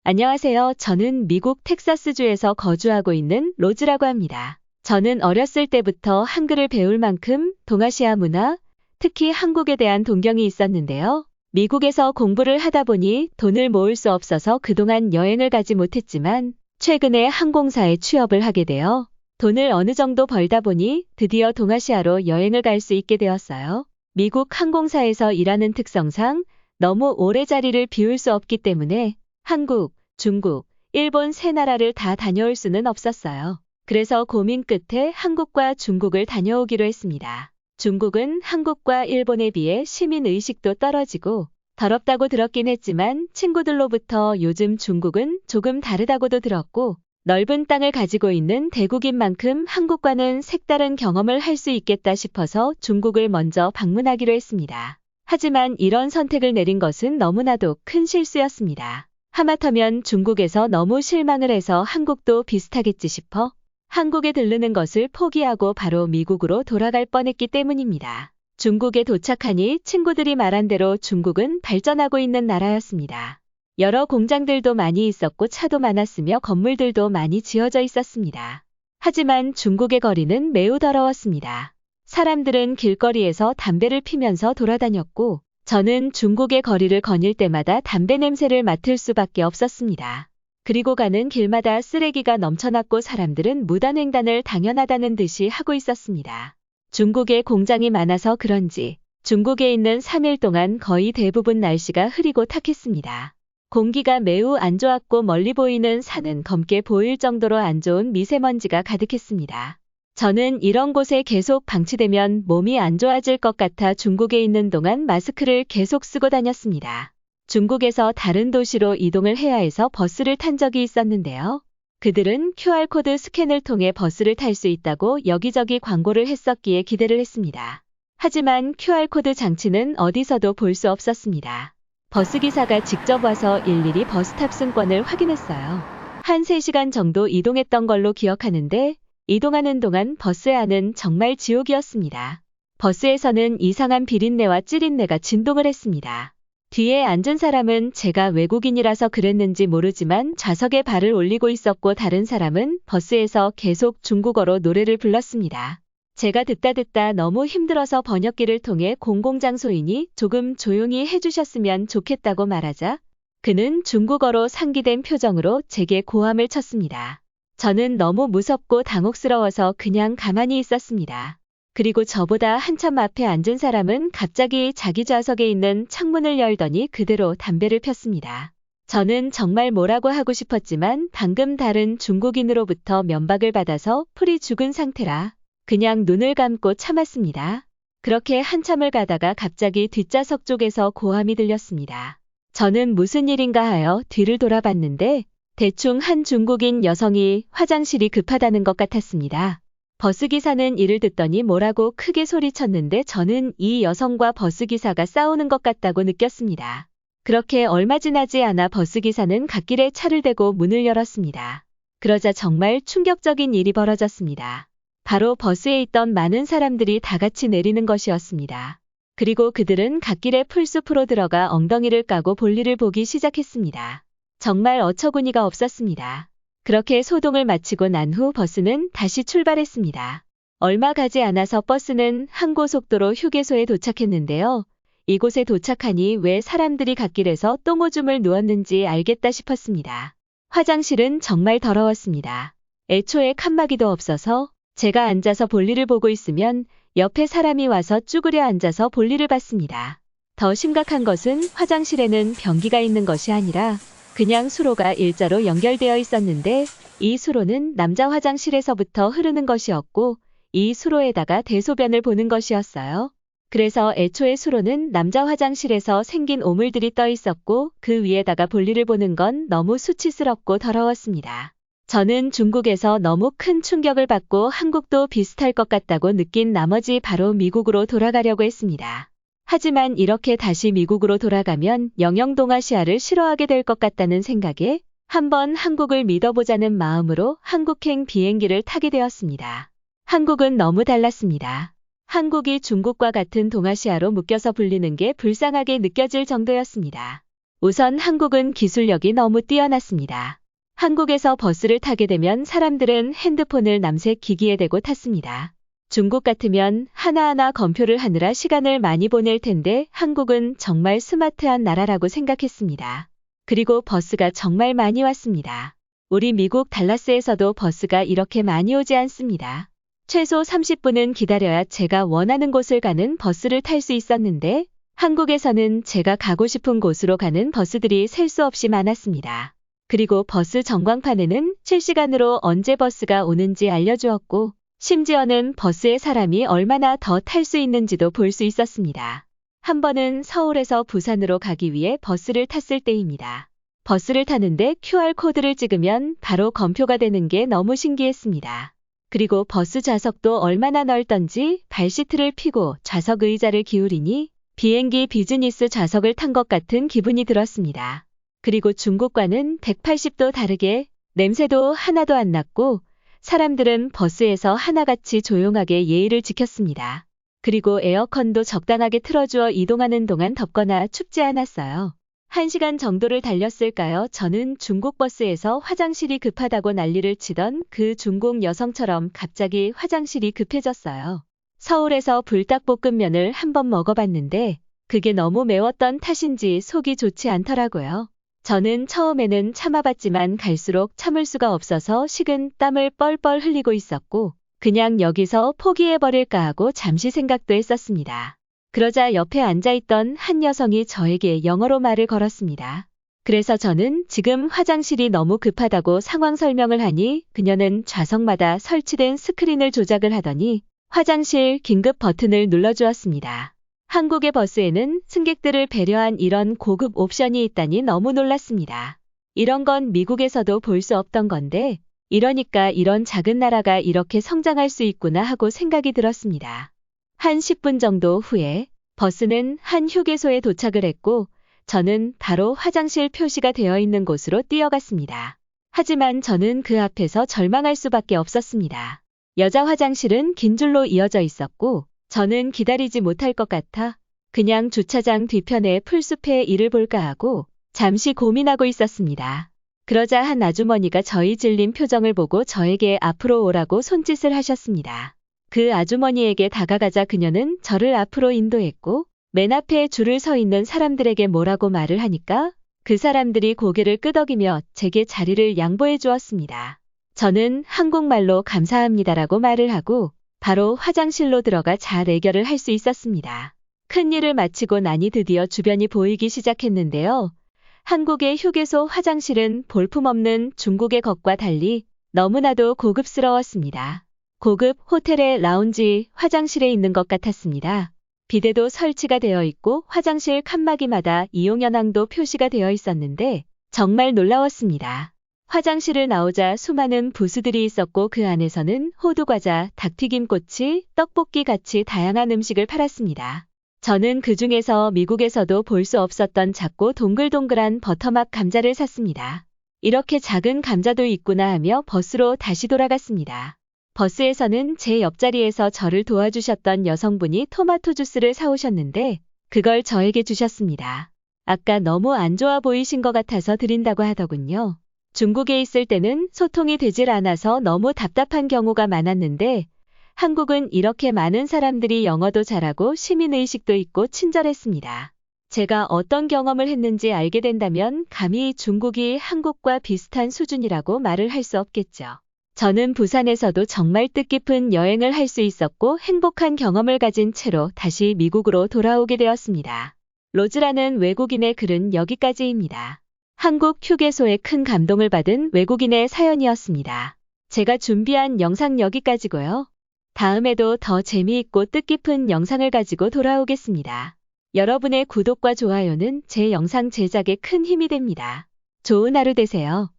안녕하세요. 저는 미국 텍사스주에서 거주하고 있는 로즈라고 합니다. 저는 어렸을 때부터 한글을 배울 만큼 동아시아 문화, 특히 한국에 대한 동경이 있었는데요. 미국에서 공부를 하다 보니 돈을 모을 수 없어서 그동안 여행을 가지 못했지만 최근에 항공사에 취업을 하게 되어 돈을 어느 정도 벌다 보니 드디어 동아시아로 여행을 갈 수 있게 되었어요. 미국 항공사에서 일하는 특성상 너무 오래 자리를 비울 수 없기 때문에 한국, 중국, 일본 세 나라를 다 다녀올 수는 없었어요. 그래서 고민 끝에 한국과 중국을 다녀오기로 했습니다. 중국은 한국과 일본에 비해 시민의식도 떨어지고 더럽다고 들었긴 했지만 친구들로부터 요즘 중국은 조금 다르다고도 들었고 넓은 땅을 가지고 있는 대국인 만큼 한국과는 색다른 경험을 할 수 있겠다 싶어서 중국을 먼저 방문하기로 했습니다. 하지만 이런 선택을 내린 것은 너무나도 큰 실수였습니다. 하마터면 중국에서 너무 실망을 해서 한국도 비슷하겠지 싶어 한국에 들르는 것을 포기하고 바로 미국으로 돌아갈 뻔했기 때문입니다. 중국에 도착하니 친구들이 말한 대로 중국은 발전하고 있는 나라였습니다. 여러 공장들도 많이 있었고 차도 많았으며 건물들도 많이 지어져 있었습니다. 하지만 중국의 거리는 매우 더러웠습니다. 사람들은 길거리에서 담배를 피면서 돌아다녔고 저는 중국의 거리를 거닐 때마다 담배 냄새를 맡을 수밖에 없었습니다. 그리고 가는 길마다 쓰레기가 넘쳐났고 사람들은 무단횡단을 당연하다는 듯이 하고 있었습니다. 중국에 공장이 많아서 그런지 중국에 있는 3일 동안 거의 대부분 날씨가 흐리고 탁했습니다. 공기가 매우 안 좋았고 멀리 보이는 산은 검게 보일 정도로 안 좋은 미세먼지가 가득했습니다. 저는 이런 곳에 계속 방치되면 몸이 안 좋아질 것 같아 중국에 있는 동안 마스크를 계속 쓰고 다녔습니다. 중국에서 다른 도시로 이동을 해야 해서 버스를 탄 적이 있었는데요. 그들은 QR코드 스캔을 통해 버스를 탈 수 있다고 여기저기 광고를 했었기에 기대를 했습니다. 하지만 QR코드 장치는 어디서도 볼 수 없었습니다. 버스기사가 직접 와서 일일이 버스 탑승권을 확인했어요. 한 3시간 정도 이동했던 걸로 기억하는데 이동하는 동안 버스 안은 정말 지옥이었습니다. 버스에서는 이상한 비린내와 찌린내가 진동을 했습니다. 뒤에 앉은 사람은 제가 외국인이라서 그랬는지 모르지만 좌석에 발을 올리고 있었고 다른 사람은 버스에서 계속 중국어로 노래를 불렀습니다. 제가 듣다 너무 힘들어서 번역기를 통해 공공장소이니 조금 조용히 해주셨으면 좋겠다고 말하자 그는 중국어로 상기된 표정으로 제게 고함을 쳤습니다. 저는 너무 무섭고 당혹스러워서 그냥 가만히 있었습니다. 그리고 저보다 한참 앞에 앉은 사람은 갑자기 자기 좌석에 있는 창문을 열더니 그대로 담배를 폈습니다. 저는 정말 뭐라고 하고 싶었지만 방금 다른 중국인으로부터 면박을 받아서 풀이 죽은 상태라 그냥 눈을 감고 참았습니다. 그렇게 한참을 가다가 갑자기 뒷좌석 쪽에서 고함이 들렸습니다. 저는 무슨 일인가 하여 뒤를 돌아봤는데 대충 한 중국인 여성이 화장실이 급하다는 것 같았습니다. 버스기사는 이를 듣더니 뭐라고 크게 소리쳤는데 저는 이 여성과 버스기사가 싸우는 것 같다고 느꼈습니다. 그렇게 얼마 지나지 않아 버스기사는 갓길에 차를 대고 문을 열었습니다. 그러자 정말 충격적인 일이 벌어졌습니다. 바로 버스에 있던 많은 사람들이 다 같이 내리는 것이었습니다. 그리고 그들은 갓길에 풀숲으로 들어가 엉덩이를 까고 볼일을 보기 시작했습니다. 정말 어처구니가 없었습니다. 그렇게 소동을 마치고 난 후 버스는 다시 출발했습니다. 얼마 가지 않아서 버스는 항고속도로 휴게소에 도착했는데요. 이곳에 도착하니 왜 사람들이 갓길에서 똥오줌을 누웠는지 알겠다 싶었습니다. 화장실은 정말 더러웠습니다. 애초에 칸막이도 없어서 제가 앉아서 볼일을 보고 있으면 옆에 사람이 와서 쭈그려 앉아서 볼일을 봤습니다. 더 심각한 것은 화장실에는 변기가 있는 것이 아니라 그냥 수로가 일자로 연결되어 있었는데 이 수로는 남자 화장실에서부터 흐르는 것이었고 이 수로에다가 대소변을 보는 것이었어요. 그래서 애초에 수로는 남자 화장실에서 생긴 오물들이 떠 있었고 그 위에다가 볼일을 보는 건 너무 수치스럽고 더러웠습니다. 저는 중국에서 너무 큰 충격을 받고 한국도 비슷할 것 같다고 느낀 나머지 바로 미국으로 돌아가려고 했습니다. 하지만 이렇게 다시 미국으로 돌아가면 영영 동아시아를 싫어하게 될 것 같다는 생각에 한번 한국을 믿어보자는 마음으로 한국행 비행기를 타게 되었습니다. 한국은 너무 달랐습니다. 한국이 중국과 같은 동아시아로 묶여서 불리는 게 불쌍하게 느껴질 정도였습니다. 우선 한국은 기술력이 너무 뛰어났습니다. 한국에서 버스를 타게 되면 사람들은 핸드폰을 남색 기기에 대고 탔습니다. 중국 같으면 하나하나 검표를 하느라 시간을 많이 보낼 텐데 한국은 정말 스마트한 나라라고 생각했습니다. 그리고 버스가 정말 많이 왔습니다. 우리 미국 달라스에서도 버스가 이렇게 많이 오지 않습니다. 최소 30분은 기다려야 제가 원하는 곳을 가는 버스를 탈 수 있었는데 한국에서는 제가 가고 싶은 곳으로 가는 버스들이 셀 수 없이 많았습니다. 그리고 버스 전광판에는 실시간으로 언제 버스가 오는지 알려주었고 심지어는 버스에 사람이 얼마나 더 탈 수 있는지도 볼 수 있었습니다. 한 번은 서울에서 부산으로 가기 위해 버스를 탔을 때입니다. 버스를 타는데 QR코드를 찍으면 바로 검표가 되는 게 너무 신기했습니다. 그리고 버스 좌석도 얼마나 넓던지 발시트를 펴고 좌석 의자를 기울이니 비행기 비즈니스 좌석을 탄 것 같은 기분이 들었습니다. 그리고 중국과는 180도 다르게 냄새도 하나도 안 났고 사람들은 버스에서 하나같이 조용하게 예의를 지켰습니다. 그리고 에어컨도 적당하게 틀어주어 이동하는 동안 덥거나 춥지 않았어요. 1시간 정도를 달렸을까요? 저는 중국 버스에서 화장실이 급하다고 난리를 치던 그 중국 여성처럼 갑자기 화장실이 급해졌어요. 서울에서 불닭볶음면을 한번 먹어봤는데 그게 너무 매웠던 탓인지 속이 좋지 않더라고요. 저는 처음에는 참아봤지만 갈수록 참을 수가 없어서 식은 땀을 뻘뻘 흘리고 있었고 그냥 여기서 포기해버릴까 하고 잠시 생각도 했었습니다. 그러자 옆에 앉아있던 한 여성이 저에게 영어로 말을 걸었습니다. 그래서 저는 지금 화장실이 너무 급하다고 상황 설명을 하니 그녀는 좌석마다 설치된 스크린을 조작을 하더니 화장실 긴급 버튼을 눌러주었습니다. 한국의 버스에는 승객들을 배려한 이런 고급 옵션이 있다니 너무 놀랐습니다. 이런 건 미국에서도 볼 수 없던 건데 이러니까 이런 작은 나라가 이렇게 성장할 수 있구나 하고 생각이 들었습니다. 한 10분 정도 후에 버스는 한 휴게소에 도착을 했고 저는 바로 화장실 표시가 되어 있는 곳으로 뛰어갔습니다. 하지만 저는 그 앞에서 절망할 수밖에 없었습니다. 여자 화장실은 긴 줄로 이어져 있었고 저는 기다리지 못할 것 같아 그냥 주차장 뒤편에 풀숲에 일을 볼까 하고 잠시 고민하고 있었습니다. 그러자 한 아주머니가 저희 질린 표정을 보고 저에게 앞으로 오라고 손짓을 하셨습니다. 그 아주머니에게 다가가자 그녀는 저를 앞으로 인도했고 맨 앞에 줄을 서 있는 사람들에게 뭐라고 말을 하니까 그 사람들이 고개를 끄덕이며 제게 자리를 양보해 주었습니다. 저는 한국말로 감사합니다라고 말을 하고 바로 화장실로 들어가 잘 해결을 할 수 있었습니다. 큰일을 마치고 나니 드디어 주변이 보이기 시작했는데요. 한국의 휴게소 화장실은 볼품없는 중국의 것과 달리 너무나도 고급스러웠습니다. 고급 호텔의 라운지 화장실에 있는 것 같았습니다. 비데도 설치가 되어 있고 화장실 칸막이마다 이용 현황도 표시가 되어 있었는데 정말 놀라웠습니다. 화장실을 나오자 수많은 부스들이 있었고 그 안에서는 호두과자, 닭튀김꼬치, 떡볶이 같이 다양한 음식을 팔았습니다. 저는 그 중에서 미국에서도 볼 수 없었던 작고 동글동글한 버터맛 감자를 샀습니다. 이렇게 작은 감자도 있구나 하며 버스로 다시 돌아갔습니다. 버스에서는 제 옆자리에서 저를 도와주셨던 여성분이 토마토 주스를 사오셨는데 그걸 저에게 주셨습니다. 아까 너무 안 좋아 보이신 것 같아서 드린다고 하더군요. 중국에 있을 때는 소통이 되질 않아서 너무 답답한 경우가 많았는데 한국은 이렇게 많은 사람들이 영어도 잘하고 시민의식도 있고 친절했습니다. 제가 어떤 경험을 했는지 알게 된다면 감히 중국이 한국과 비슷한 수준이라고 말을 할 수 없겠죠. 저는 부산에서도 정말 뜻깊은 여행을 할 수 있었고 행복한 경험을 가진 채로 다시 미국으로 돌아오게 되었습니다. 로즈라는 외국인의 글은 여기까지입니다. 한국 휴게소에 큰 감동을 받은 외국인의 사연이었습니다. 제가 준비한 영상 여기까지고요. 다음에도 더 재미있고 뜻깊은 영상을 가지고 돌아오겠습니다. 여러분의 구독과 좋아요는 제 영상 제작에 큰 힘이 됩니다. 좋은 하루 되세요.